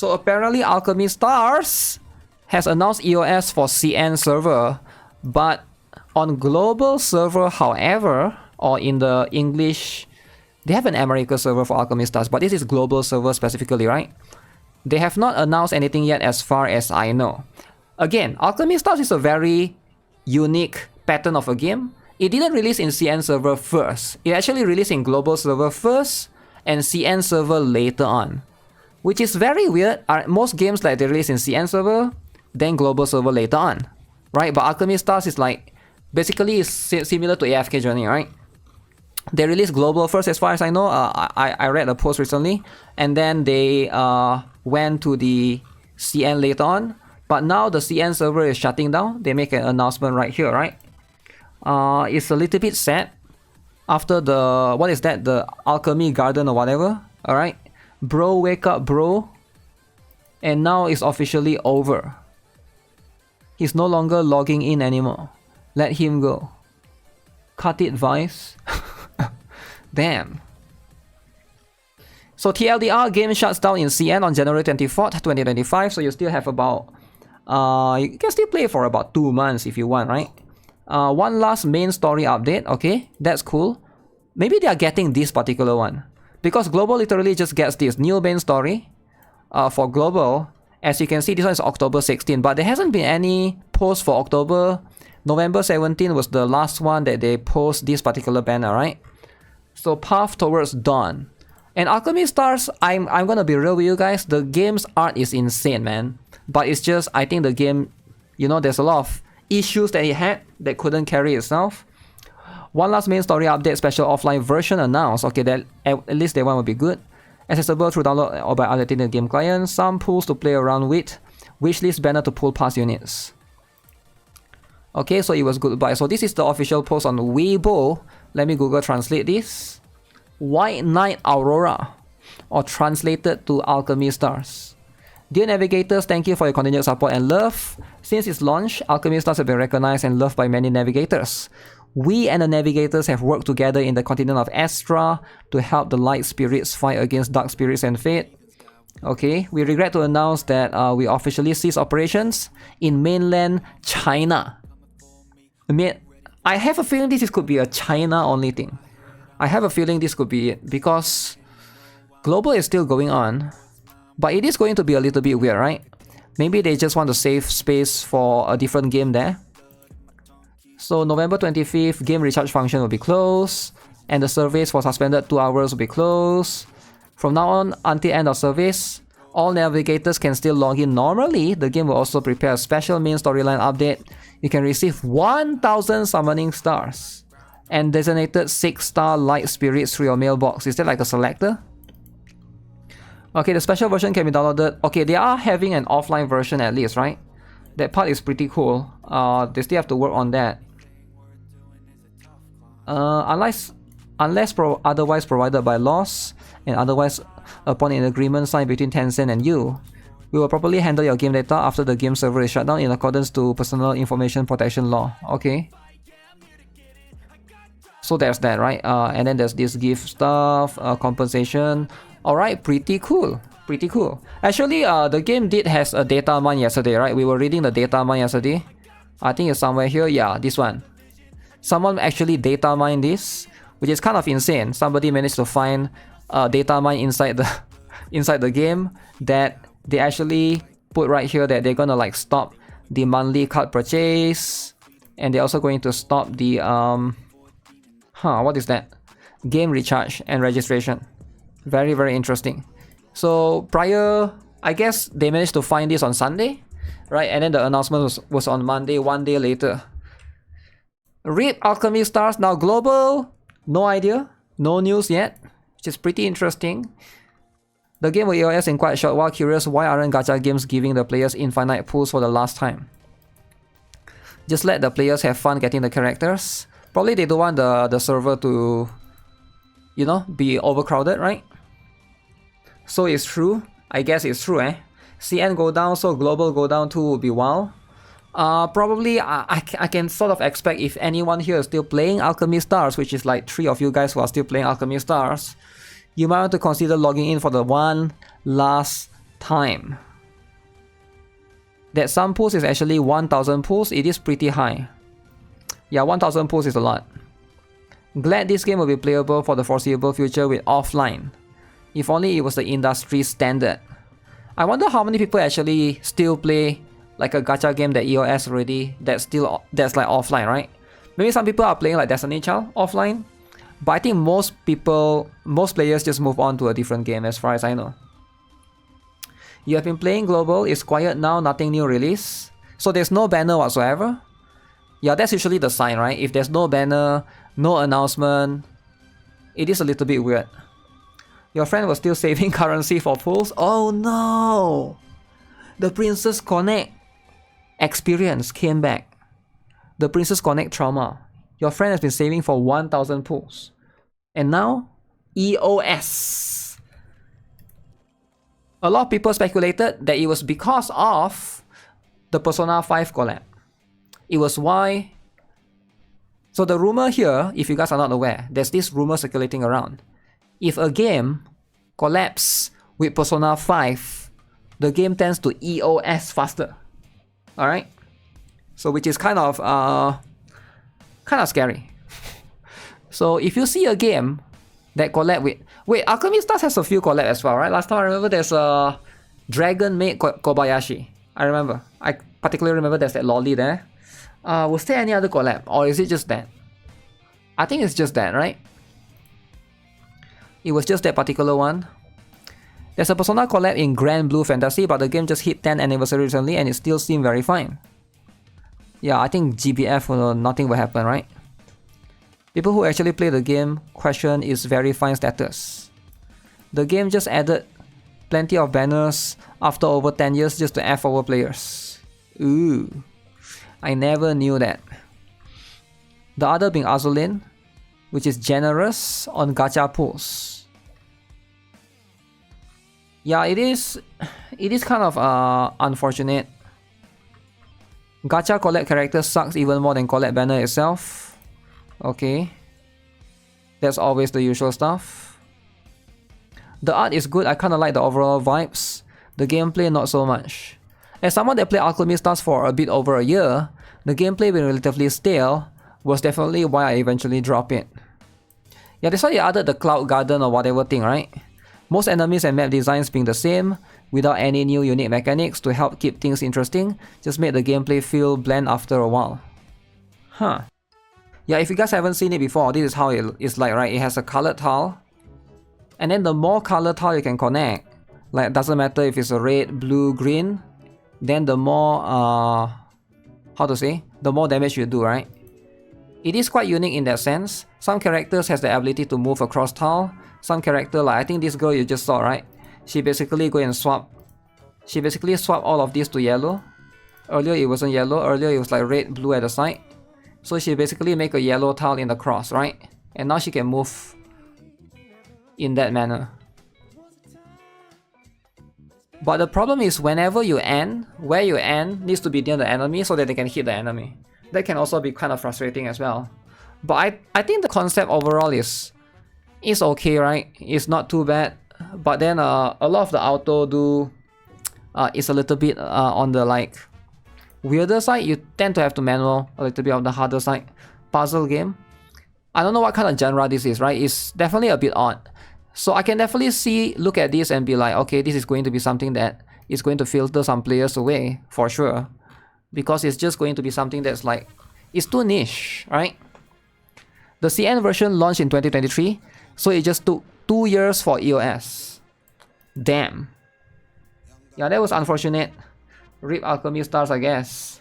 So apparently Alchemy Stars has announced EOS for CN server, but on global server, however, or in the English, they have an American server for Alchemy Stars, but this is global server specifically, right? They have not announced anything yet as far as I know. Again, Alchemy Stars is a very unique pattern of a game. It didn't release in CN server first. It actually released in global server first and CN server later on, which is very weird. Most games like they release in CN server, then global server later on, right? But Alchemy Stars is like basically similar to AFK Journey, right? They released global first, as far as I know. I read a post recently, and then they went to the CN later on. But now the CN server is shutting down. They make an announcement right here, right? It's a little bit sad. After the, what is that? The Alchemy Garden or whatever. Alright. Bro, wake up, bro. And now it's officially over. He's no longer logging in anymore. Let him go. Cut it, Vice. Damn. So TLDR, game shuts down in CN on January 24th, 2025. So you still have about... you can still play for about 2 months if you want, right? One last main story update. Okay, that's cool. Maybe they are getting this particular one, because global literally just gets this new main story for global. As you can see, this one is October 16, but there hasn't been any post for October. November 17 was the last one that they post this particular banner, right? So Path Towards Dawn. And Alchemy Stars, I'm gonna be real with you guys, the game's art is insane, man. But it's just, I think the game, you know, there's a lot of issues that it had that couldn't carry itself. One last main story update, special offline version announced. Okay, that at least that one will be good. Accessible through download or by updating the game client. Some pools to play around with. Wishlist banner to pull past units. Okay, so it was goodbye. So this is the official post on Weibo. Let me Google translate this. White Knight Aurora, or translated to Alchemy Stars. Dear Navigators, thank you for your continued support and love. Since its launch, Alchemy Stars have been recognized and loved by many Navigators. We and the Navigators have worked together in the continent of Astra to help the light spirits fight against dark spirits and fate. Okay, we regret to announce that we officially ceased operations in mainland China. I have a feeling this could be a China only thing. I have a feeling this could be it, because global is still going on, but it is going to be a little bit weird, right? Maybe they just want to save space for a different game there. So November 25th, game recharge function will be closed, and the service for suspended 2 hours will be closed. From now on, until end of service, all navigators can still log in normally. The game will also prepare a special main storyline update. You can receive 1000 summoning stars and designated 6-star light spirits through your mailbox. Is that like a selector? Okay, the special version can be downloaded. Okay, they are having an offline version at least, right? That part is pretty cool. They still have to work on that. Unless otherwise provided by laws, and otherwise upon an agreement signed between Tencent and you, we will properly handle your game data after the game server is shut down in accordance to personal information protection law. Okay. So there's that, right? And then there's this gift stuff, compensation. Alright, pretty cool. Pretty cool. Actually, the game did has a data mine yesterday, right? We were reading the data mine yesterday. I think it's somewhere here. Yeah, this one. Someone actually data mined this, which is kind of insane. Somebody managed to find data mine inside the game that they actually put right here that they're gonna like stop the monthly card purchase, and they're also going to stop the what is that? Game recharge and registration. Very, very interesting. So prior, I guess they managed to find this on Sunday, right? And then the announcement was on Monday, 1 day later. RIP Alchemy Stars, now global, no idea, no news yet, which is pretty interesting. The game will EOS in quite a short while. Curious, why aren't gacha games giving the players infinite pools for the last time? Just let the players have fun getting the characters. Probably they don't want the server to, you know, be overcrowded, right? So it's true. I guess it's true, eh? CN go down, so global go down too would be wild. Probably I can sort of expect if anyone here is still playing Alchemy Stars, which is like 3 of you guys who are still playing Alchemy Stars, you might want to consider logging in for the one last time. That some pulls is actually 1000 pulls. It is pretty high. Yeah, 1000 pulls is a lot. Glad this game will be playable for the foreseeable future with offline. If only it was the industry standard. I wonder how many people actually still play like a gacha game that EOS already that's like offline, right? Maybe some people are playing like Destiny Child offline, but I think most players just move on to a different game as far as I know. You have been playing global, it's quiet now, nothing new release. So there's no banner whatsoever. Yeah, that's usually the sign, right? If there's no banner, no announcement, it is a little bit weird. Your friend was still saving currency for pulls? Oh no! The Princess Connect experience came back. The Princess Connect trauma. Your friend has been saving for 1000 pulls. And now, EOS. A lot of people speculated that it was because of the Persona 5 collab. It was why... So the rumor here, if you guys are not aware, there's this rumor circulating around. If a game collabs with Persona 5, the game tends to EOS faster. Alright? So which is kind of scary. So if you see a game that collab with... Wait, Alchemy Stars has a few collab as well, right? Last time I remember there's a Dragon Maid Kobayashi. I remember. I particularly remember there's that lolly there. Was there any other collab? Or is it just that? I think it's just that, right? It was just that particular one. There's a Persona collab in Grand Blue Fantasy, but the game just hit 10th anniversary recently and it still seemed very fine. Yeah, I think GBF, nothing will happen, right? People who actually play the game question its very fine status. The game just added plenty of banners after over 10 years just to F over players. Ooh, I never knew that. The other being Azulin, which is generous on gacha pulls. Yeah, it is kind of unfortunate. Gacha collab character sucks even more than collab banner itself. Okay. That's always the usual stuff. The art is good, I kinda like the overall vibes. The gameplay not so much. As someone that played Alchemy Stars for a bit over a year, the gameplay being relatively stale was definitely why I eventually dropped it. Yeah, that's why they added the Cloud Garden or whatever thing, right? Most enemies and map designs being the same, without any new unique mechanics to help keep things interesting, just made the gameplay feel bland after a while. Huh. Yeah, if you guys haven't seen it before, this is how it is like, right? It has a colored tile. And then the more colored tile you can connect, like it doesn't matter if it's a red, blue, green, then the more, how to say? The more damage you do, right? It is quite unique in that sense. Some characters has the ability to move across tile. Some character, like I think this girl you just saw, right? She basically go and swap. She basically swap all of this to yellow. Earlier it wasn't yellow, earlier it was like red, blue at the side. So she basically make a yellow tile in the cross, right? And now she can move in that manner. But the problem is whenever you end, where you end needs to be near the enemy so that they can hit the enemy. That can also be kind of frustrating as well. But I think the concept overall is okay, right? It's not too bad. But then a lot of the auto is a little bit on the like weirder side. You tend to have to manual a little bit on the harder side. Puzzle game. I don't know what kind of genre this is, right? It's definitely a bit odd. So I can definitely look at this and be like, okay, this is going to be something that is going to filter some players away for sure. Because it's just going to be something that's like, it's too niche, right? The CN version launched in 2023, so it just took 2 years for EOS. Damn. Yeah, that was unfortunate. RIP Alchemy Stars, I guess.